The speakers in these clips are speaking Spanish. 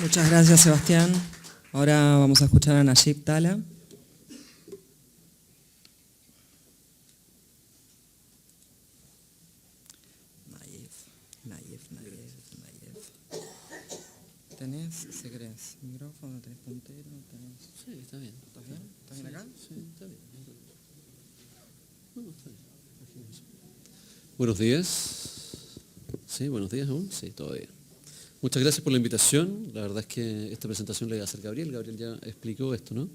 Muchas gracias, Sebastián. Ahora vamos a escuchar a Najib Tala. Nayef. ¿Tenés, si querés, micrófono? ¿Tenés puntero? Sí, está bien. ¿Estás bien? ¿Estás bien acá? Sí, está bien. No, está bien. Buenos días. Sí, buenos días aún. Sí, todo bien. Muchas gracias por la invitación. La verdad es que esta presentación la iba a hacer Gabriel. Gabriel ya explicó esto, ¿no?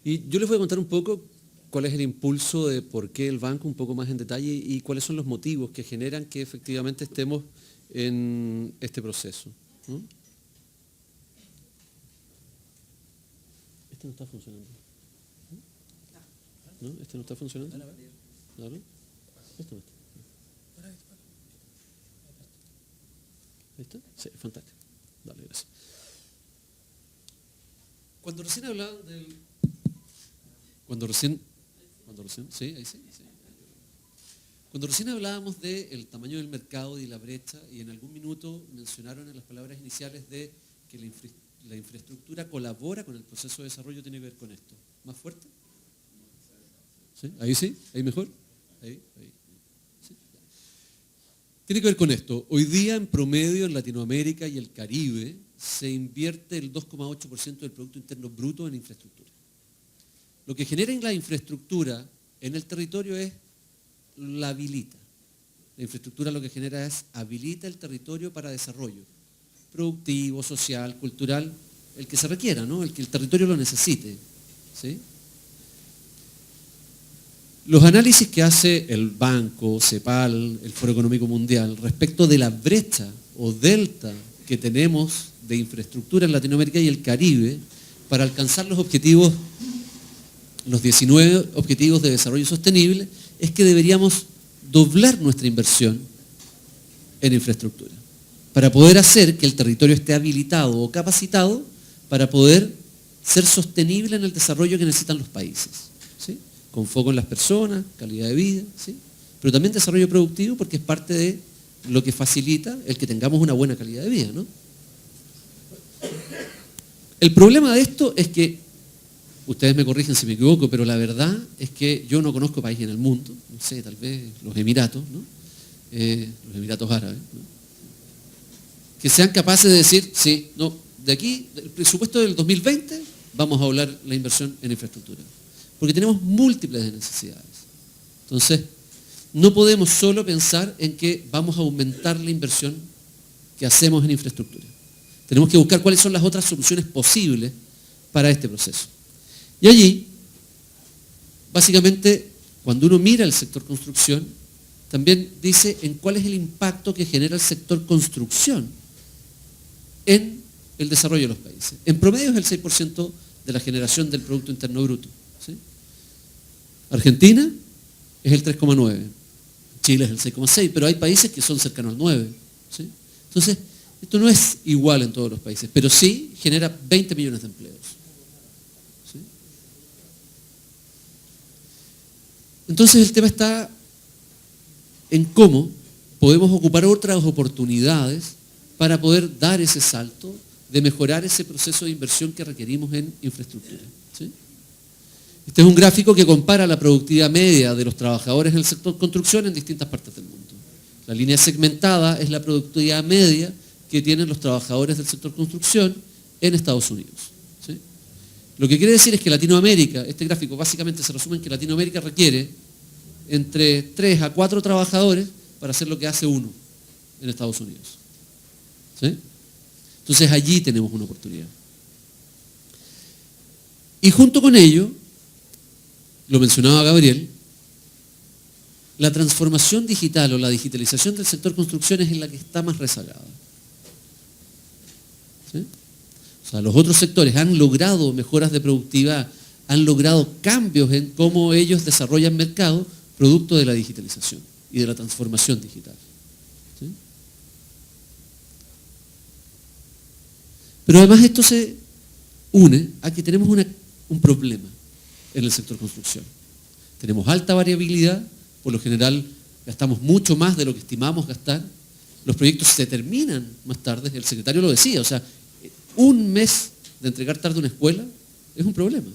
Y yo les voy a contar un poco cuál es el impulso de por qué el banco, un poco más en detalle, y cuáles son los motivos que generan que efectivamente estemos en este proceso, ¿no? Este no está funcionando. ¿No? ¿Este no está funcionando? ¿Claro? Este no está. ¿Ahí está? Sí, fantástico. Dale, gracias. Cuando recién hablaban del... Sí, ahí sí. Cuando recién hablábamos del tamaño del mercado y la brecha, y en algún minuto mencionaron en las palabras iniciales de que la infraestructura colabora con el proceso de desarrollo, tiene que ver con esto. ¿Más fuerte? ¿Sí? ¿Ahí sí? ¿Ahí mejor? Ahí. ¿Sí? Tiene que ver con esto. Hoy día, en promedio, en Latinoamérica y el Caribe, se invierte el 2,8% del Producto Interno Bruto en infraestructura. Lo que genera en la infraestructura en el territorio es la habilita. La infraestructura lo que genera es habilita el territorio para desarrollo productivo, social, cultural, el que se requiera, ¿no? El que el territorio lo necesite, ¿sí? Los análisis que hace el Banco, CEPAL, el Foro Económico Mundial, respecto de la brecha o delta que tenemos de infraestructura en Latinoamérica y el Caribe para alcanzar los objetivos, los 19 objetivos de desarrollo sostenible, es que deberíamos doblar nuestra inversión en infraestructura para poder hacer que el territorio esté habilitado o capacitado para poder ser sostenible en el desarrollo que necesitan los países, ¿sí? Con foco en las personas, calidad de vida, ¿sí? Pero también desarrollo productivo, porque es parte de lo que facilita el que tengamos una buena calidad de vida, ¿no? El problema de esto es que, ustedes me corrigen si me equivoco, pero la verdad es que yo no conozco país en el mundo, no sé, tal vez los Emiratos, ¿no? Los Emiratos Árabes, ¿no? Que sean capaces de decir, sí, no, de aquí, del presupuesto del 2020, vamos a doblar la inversión en infraestructura. Porque tenemos múltiples necesidades. Entonces, no podemos solo pensar en que vamos a aumentar la inversión que hacemos en infraestructura. Tenemos que buscar cuáles son las otras soluciones posibles para este proceso. Y allí, básicamente, cuando uno mira el sector construcción, también dice en cuál es el impacto que genera el sector construcción en el desarrollo de los países. En promedio es el 6% de la generación del Producto Interno Bruto, ¿sí? Argentina es el 3,9%, Chile es el 6,6%, pero hay países que son cercanos al 9%, ¿sí? Entonces, esto no es igual en todos los países, pero sí genera 20 millones de empleos, ¿sí? Entonces el tema está en cómo podemos ocupar otras oportunidades para poder dar ese salto de mejorar ese proceso de inversión que requerimos en infraestructura, ¿sí? Este es un gráfico que compara la productividad media de los trabajadores en el sector construcción en distintas partes del mundo. La línea segmentada es la productividad media que tienen los trabajadores del sector construcción en Estados Unidos, ¿sí? Lo que quiere decir es que Latinoamérica, este gráfico básicamente se resume en que Latinoamérica requiere entre 3 a 4 trabajadores para hacer lo que hace uno en Estados Unidos, ¿sí? Entonces allí tenemos una oportunidad. Y junto con ello, lo mencionaba Gabriel, la transformación digital o la digitalización del sector construcción es en la que está más rezagada, ¿sí? O sea, los otros sectores han logrado mejoras de productividad, han logrado cambios en cómo ellos desarrollan mercado producto de la digitalización y de la transformación digital, ¿sí? Pero además esto se une a que tenemos un problema en el sector construcción. Tenemos alta variabilidad, por lo general gastamos mucho más de lo que estimamos gastar, los proyectos se terminan más tarde, el secretario lo decía, o sea, un mes de entregar tarde una escuela es un problema.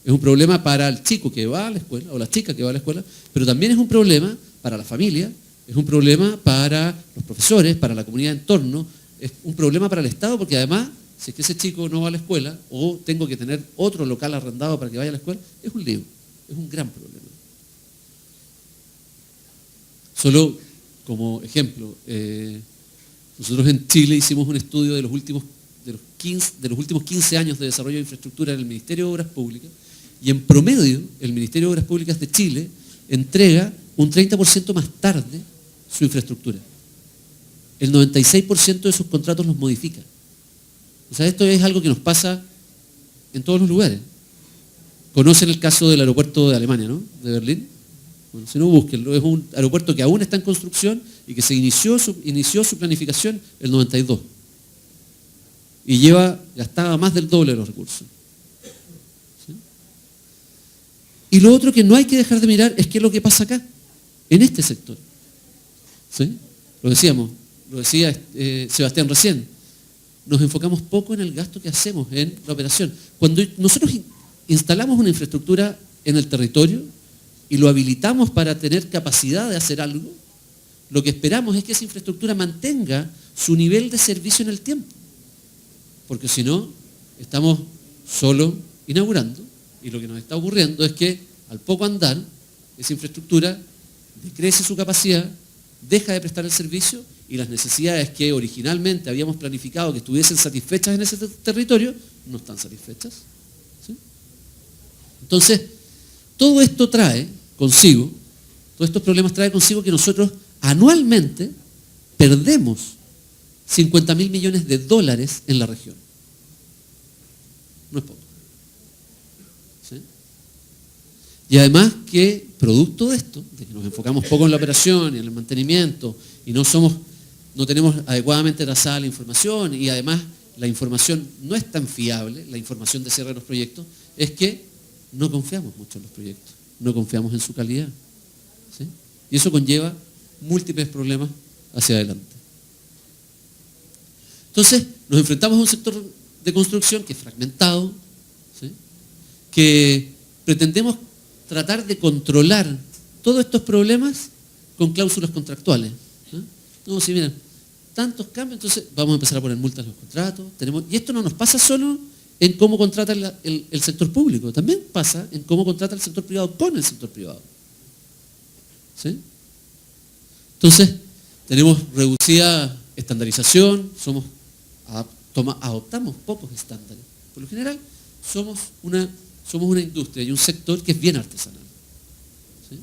Es un problema para el chico que va a la escuela o la chica que va a la escuela, pero también es un problema para la familia, es un problema para los profesores, para la comunidad de entorno, es un problema para el Estado porque además, si es que ese chico no va a la escuela o tengo que tener otro local arrendado para que vaya a la escuela, es un lío, es un gran problema. Solo como ejemplo, nosotros en Chile hicimos un estudio de los últimos 15 años de desarrollo de infraestructura en el Ministerio de Obras Públicas y en promedio el Ministerio de Obras Públicas de Chile entrega un 30% más tarde su infraestructura. El 96% de sus contratos los modifica. O sea, esto es algo que nos pasa en todos los lugares. Conocen el caso del aeropuerto de Alemania, ¿no? De Berlín. Bueno, si no, búsquenlo. Es un aeropuerto que aún está en construcción y que se inició su planificación el 92. Y gastaba más del doble de los recursos. ¿Sí? Y lo otro que no hay que dejar de mirar es qué es lo que pasa acá, en este sector. ¿Sí? Lo decía Sebastián recién, nos enfocamos poco en el gasto que hacemos en la operación. Cuando nosotros instalamos una infraestructura en el territorio y lo habilitamos para tener capacidad de hacer algo, lo que esperamos es que esa infraestructura mantenga su nivel de servicio en el tiempo. Porque si no, estamos solo inaugurando y lo que nos está ocurriendo es que al poco andar, esa infraestructura decrece su capacidad, deja de prestar el servicio y las necesidades que originalmente habíamos planificado que estuviesen satisfechas en ese territorio, no están satisfechas. ¿Sí? Entonces, todo esto trae consigo, todos estos problemas trae consigo que nosotros anualmente perdemos 50.000 millones de dólares en la región. No es poco. ¿Sí? Y además que, producto de esto, de que nos enfocamos poco en la operación y en el mantenimiento, y no tenemos adecuadamente trazada la información, y además la información no es tan fiable, la información de cierre de los proyectos, es que no confiamos mucho en los proyectos, no confiamos en su calidad. ¿Sí? Y eso conlleva múltiples problemas hacia adelante. Entonces, nos enfrentamos a un sector de construcción que es fragmentado, ¿sí? Que pretendemos tratar de controlar todos estos problemas con cláusulas contractuales. ¿Sí? No, si miren, tantos cambios, entonces vamos a empezar a poner multas en los contratos. Y esto no nos pasa solo en cómo contrata el sector público, también pasa en cómo contrata el sector privado con el sector privado. ¿Sí? Entonces, tenemos reducida estandarización, adoptamos pocos estándares. Por lo general, somos una industria y un sector que es bien artesanal. ¿Sí?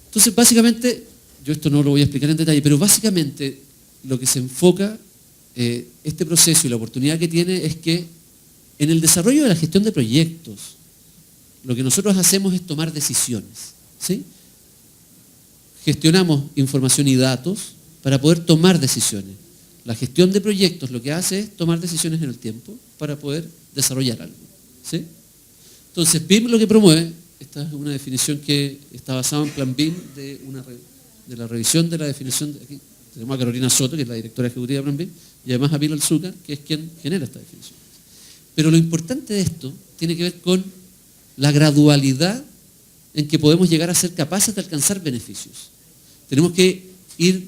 Entonces, básicamente, yo esto no lo voy a explicar en detalle, pero básicamente lo que se enfoca este proceso y la oportunidad que tiene es que en el desarrollo de la gestión de proyectos, lo que nosotros hacemos es tomar decisiones. ¿Sí? Gestionamos información y datos para poder tomar decisiones. La gestión de proyectos lo que hace es tomar decisiones en el tiempo para poder desarrollar algo. ¿Sí? Entonces, BIM lo que promueve, esta es una definición que está basada en plan BIM de la revisión de la definición, aquí tenemos a Carolina Soto, que es la directora ejecutiva de plan BIM, y además a Pilo Alzúcar, que es quien genera esta definición. Pero lo importante de esto tiene que ver con la gradualidad en que podemos llegar a ser capaces de alcanzar beneficios. Tenemos que ir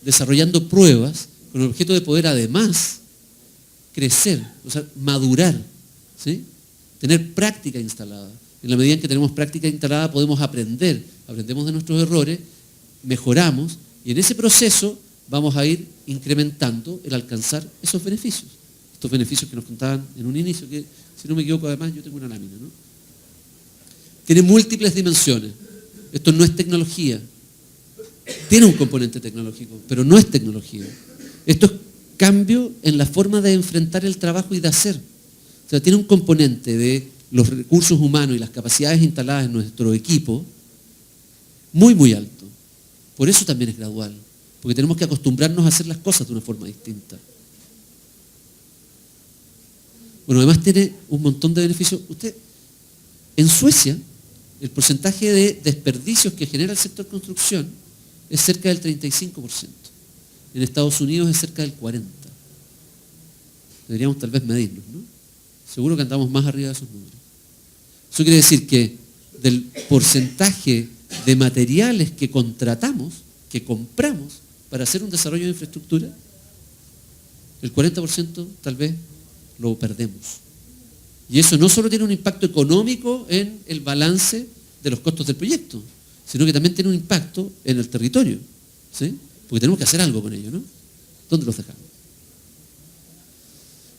desarrollando pruebas con el objeto de poder además crecer, o sea, madurar, ¿sí? Tener práctica instalada. En la medida en que tenemos práctica instalada podemos aprendemos de nuestros errores, mejoramos y en ese proceso vamos a ir incrementando el alcanzar esos beneficios. Estos beneficios que nos contaban en un inicio, que si no me equivoco además yo tengo una lámina, ¿no? Tiene múltiples dimensiones. Esto no es tecnología. Tiene un componente tecnológico, pero no es tecnología. Esto es cambio en la forma de enfrentar el trabajo y de hacer. O sea, tiene un componente de los recursos humanos y las capacidades instaladas en nuestro equipo muy, muy alto. Por eso también es gradual, porque tenemos que acostumbrarnos a hacer las cosas de una forma distinta. Bueno, además tiene un montón de beneficios. En Suecia, el porcentaje de desperdicios que genera el sector construcción es cerca del 35%. En Estados Unidos es cerca del 40%. Deberíamos tal vez medirnos, ¿no? Seguro que andamos más arriba de esos números. Eso quiere decir que del porcentaje de materiales que contratamos, que compramos para hacer un desarrollo de infraestructura, el 40% tal vez lo perdemos. Y eso no solo tiene un impacto económico en el balance de los costos del proyecto, sino que también tiene un impacto en el territorio, ¿sí? Porque tenemos que hacer algo con ello, ¿no? ¿Dónde los dejamos?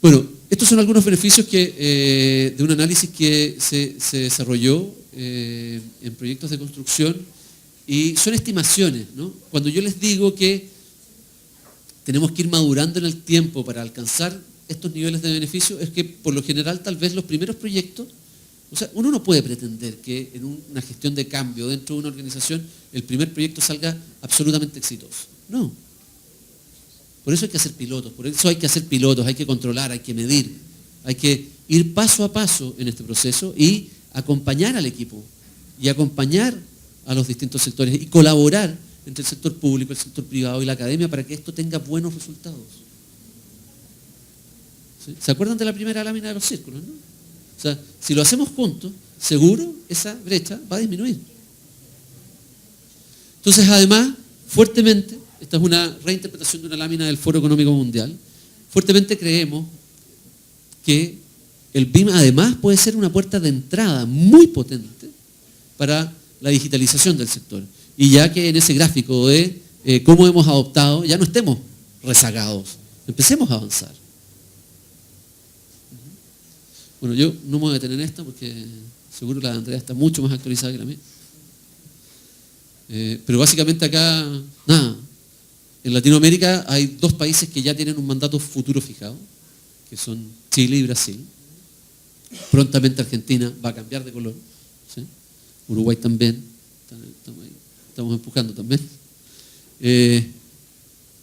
Bueno, estos son algunos beneficios de un análisis que se desarrolló en proyectos de construcción y son estimaciones, ¿no? Cuando yo les digo que tenemos que ir madurando en el tiempo para alcanzar estos niveles de beneficio, es que por lo general tal vez los primeros proyectos, o sea, uno no puede pretender que en una gestión de cambio dentro de una organización el primer proyecto salga absolutamente exitoso. No. Por eso hay que hacer pilotos, hay que controlar, hay que medir, hay que ir paso a paso en este proceso y acompañar al equipo y acompañar a los distintos sectores y colaborar entre el sector público, el sector privado y la academia para que esto tenga buenos resultados. ¿Sí? ¿Se acuerdan de la primera lámina de los círculos, no? O sea, si lo hacemos juntos, seguro esa brecha va a disminuir. Entonces, además, fuertemente, esta es una reinterpretación de una lámina del Foro Económico Mundial, fuertemente creemos que el BIM además puede ser una puerta de entrada muy potente para la digitalización del sector. Y ya que en ese gráfico de cómo hemos adoptado, ya no estemos rezagados, empecemos a avanzar. Bueno, yo no me voy a detener en esta porque seguro la de Andrea está mucho más actualizada que la mía. Pero básicamente acá, nada. En Latinoamérica hay dos países que ya tienen un mandato futuro fijado, que son Chile y Brasil. Prontamente Argentina va a cambiar de color, ¿sí? Uruguay también, estamos empujando también.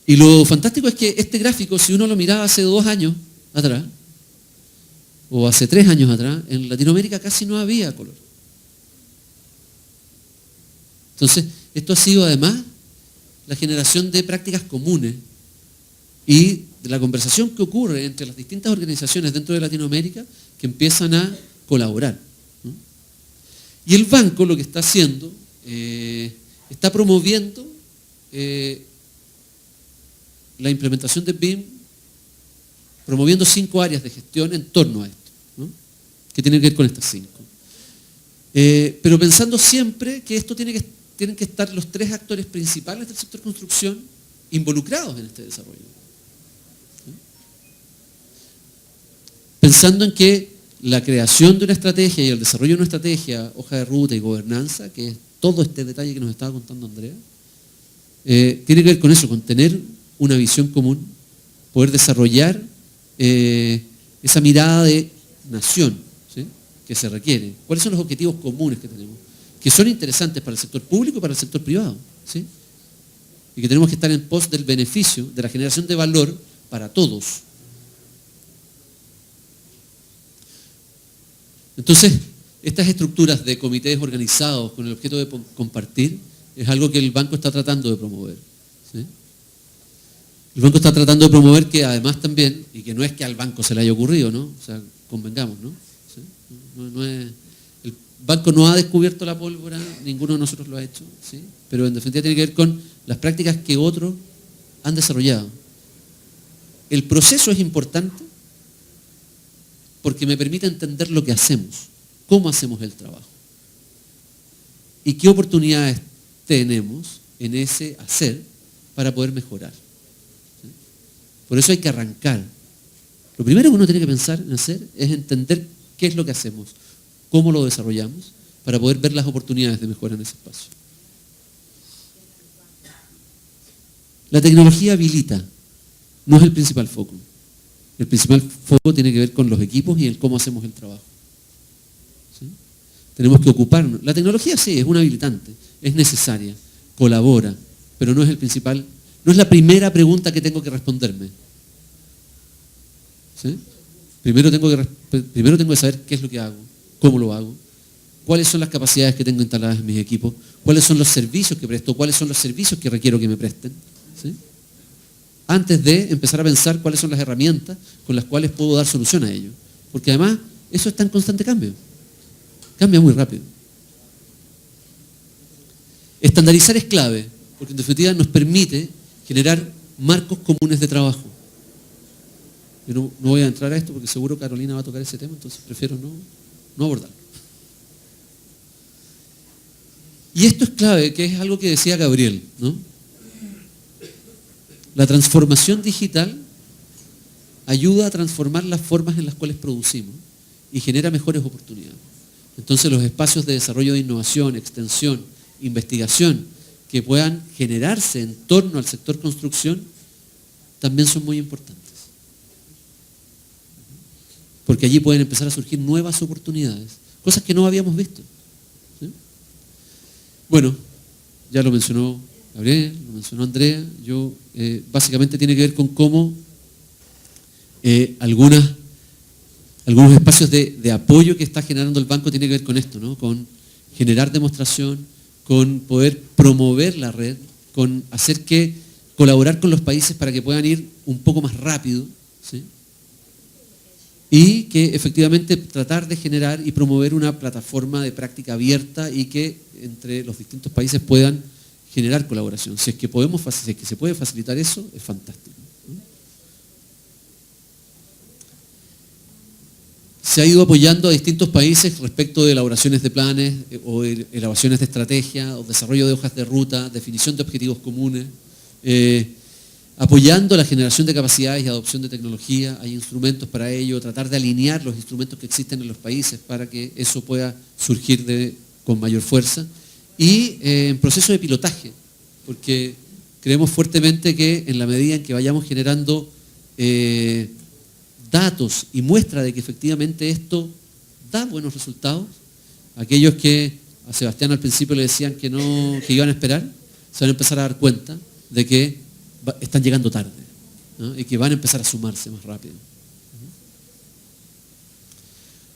Y lo fantástico es que este gráfico, si uno lo miraba hace 2 años atrás, o hace 3 años atrás, en Latinoamérica casi no había color. Entonces, esto ha sido además la generación de prácticas comunes y de la conversación que ocurre entre las distintas organizaciones dentro de Latinoamérica que empiezan a colaborar, ¿no? Y el banco lo que está haciendo, está promoviendo la implementación de BIM, promoviendo 5 áreas de gestión en torno a esto, ¿no? Que tienen que ver con estas 5. Pero pensando siempre que esto tienen que estar los 3 actores principales del sector construcción involucrados en este desarrollo. ¿Sí? Pensando en que la creación de una estrategia y el desarrollo de una estrategia, hoja de ruta y gobernanza, que es todo este detalle que nos estaba contando Andrea, tiene que ver con eso, con tener una visión común, poder desarrollar esa mirada de nación, ¿sí? Que se requiere. ¿Cuáles son los objetivos comunes que tenemos? Que son interesantes para el sector público y para el sector privado, ¿sí? Y que tenemos que estar en pos del beneficio, de la generación de valor para todos. Entonces, estas estructuras de comités organizados con el objeto de compartir es algo que el banco está tratando de promover, ¿sí? El banco está tratando de promover que además también, y que no es que al banco se le haya ocurrido, ¿no? O sea, convengamos, ¿no? ¿Sí? No es, el banco no ha descubierto la pólvora, ninguno de nosotros lo ha hecho, ¿sí? Pero en definitiva tiene que ver con las prácticas que otros han desarrollado. El proceso es importante porque me permite entender lo que hacemos, cómo hacemos el trabajo y qué oportunidades tenemos en ese hacer para poder mejorar. ¿Sí? Por eso hay que arrancar. Lo primero que uno tiene que pensar en hacer es entender qué es lo que hacemos, cómo lo desarrollamos, para poder ver las oportunidades de mejora en ese espacio. La tecnología habilita, no es el principal foco. El principal foco tiene que ver con los equipos y el cómo hacemos el trabajo. ¿Sí? Tenemos que ocuparnos. La tecnología sí, es un habilitante, es necesaria, colabora, pero no es el principal, no es la primera pregunta que tengo que responderme. ¿Sí? Primero tengo que saber qué es lo que hago, cómo lo hago, cuáles son las capacidades que tengo instaladas en mis equipos, cuáles son los servicios que presto, cuáles son los servicios que requiero que me presten, ¿sí? Antes de empezar a pensar cuáles son las herramientas con las cuales puedo dar solución a ello. Porque además, eso está en constante cambio. Cambia muy rápido. Estandarizar es clave, porque en definitiva nos permite generar marcos comunes de trabajo. Yo no voy a entrar a esto porque seguro Carolina va a tocar ese tema, entonces prefiero no abordarlo. Y esto es clave, que es algo que decía Gabriel, ¿no? La transformación digital ayuda a transformar las formas en las cuales producimos y genera mejores oportunidades. Entonces los espacios de desarrollo de innovación, extensión, investigación que puedan generarse en torno al sector construcción también son muy importantes. Porque allí pueden empezar a surgir nuevas oportunidades, cosas que no habíamos visto, ¿sí? Bueno, ya lo mencionó Gabriel, lo mencionó Andrea, básicamente tiene que ver con cómo algunos espacios de apoyo que está generando el banco tiene que ver con esto, ¿no? Con generar demostración, con poder promover la red, con hacer que colaborar con los países para que puedan ir un poco más rápido, ¿sí? Y que efectivamente tratar de generar y promover una plataforma de práctica abierta y que entre los distintos países puedan generar colaboración. Si es que se puede facilitar eso, es fantástico, ¿no? Se ha ido apoyando a distintos países respecto de elaboraciones de planes o elaboraciones de estrategia o desarrollo de hojas de ruta, definición de objetivos comunes, apoyando la generación de capacidades y adopción de tecnología. Hay instrumentos para ello, tratar de alinear los instrumentos que existen en los países para que eso pueda surgir con mayor fuerza. Y en proceso de pilotaje, porque creemos fuertemente que en la medida en que vayamos generando datos y muestra de que efectivamente esto da buenos resultados, aquellos que a Sebastián al principio le decían que iban a esperar, se van a empezar a dar cuenta de que están llegando tarde, ¿no? Y que van a empezar a sumarse más rápido.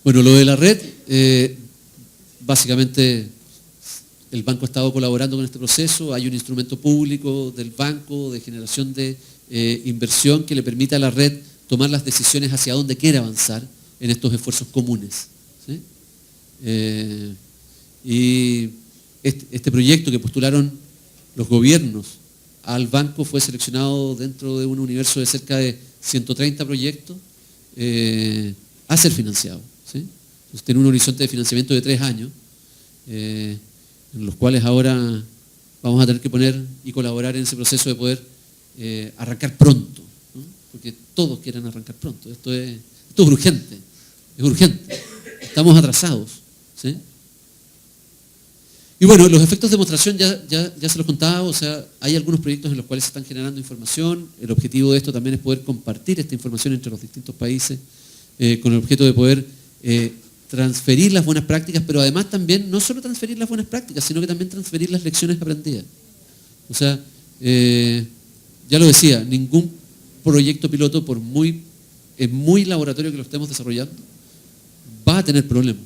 Bueno, lo de la red, básicamente el banco ha estado colaborando con este proceso. Hay un instrumento público del banco de generación de inversión que le permite a la red tomar las decisiones hacia dónde quiere avanzar en estos esfuerzos comunes, ¿sí? Y este proyecto que postularon los gobiernos al banco fue seleccionado dentro de un universo de cerca de 130 proyectos a ser financiado, ¿sí? Entonces tiene un horizonte de financiamiento de 3 años, en los cuales ahora vamos a tener que poner y colaborar en ese proceso de poder arrancar pronto, ¿no? Porque todos quieren arrancar pronto. Esto es urgente, estamos atrasados, ¿sí? Y bueno, los efectos de demostración ya se los contaba. O sea, hay algunos proyectos en los cuales se están generando información. El objetivo de esto también es poder compartir esta información entre los distintos países con el objeto de poder transferir las buenas prácticas, pero además también no solo transferir las buenas prácticas, sino que también transferir las lecciones aprendidas. O sea, ya lo decía, ningún proyecto piloto, por muy laboratorio que lo estemos desarrollando, va a tener problemas.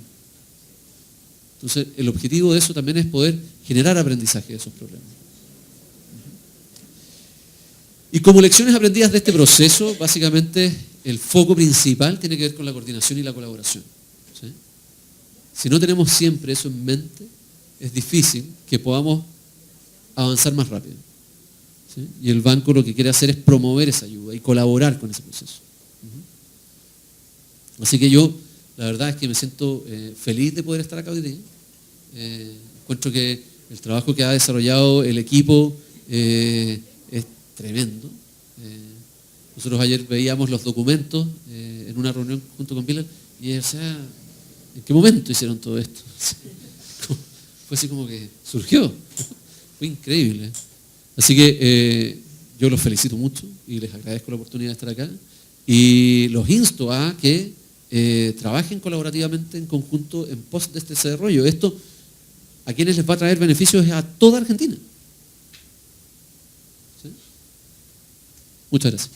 Entonces, el objetivo de eso también es poder generar aprendizaje de esos problemas. Y como lecciones aprendidas de este proceso, básicamente el foco principal tiene que ver con la coordinación y la colaboración, ¿sí? Si no tenemos siempre eso en mente, es difícil que podamos avanzar más rápido, ¿sí? Y el banco lo que quiere hacer es promover esa ayuda y colaborar con ese proceso. Así que yo, la verdad es que me siento feliz de poder estar acá hoy día. Encuentro que el trabajo que ha desarrollado el equipo es tremendo. Nosotros ayer veíamos los documentos en una reunión junto con Pilar y, o sea, ¿en qué momento hicieron todo esto? Fue así como que surgió. Fue increíble. Así que yo los felicito mucho y les agradezco la oportunidad de estar acá y los insto a que trabajen colaborativamente en conjunto en pos de este desarrollo. Esto a quienes les va a traer beneficios es a toda Argentina, ¿sí? Muchas gracias.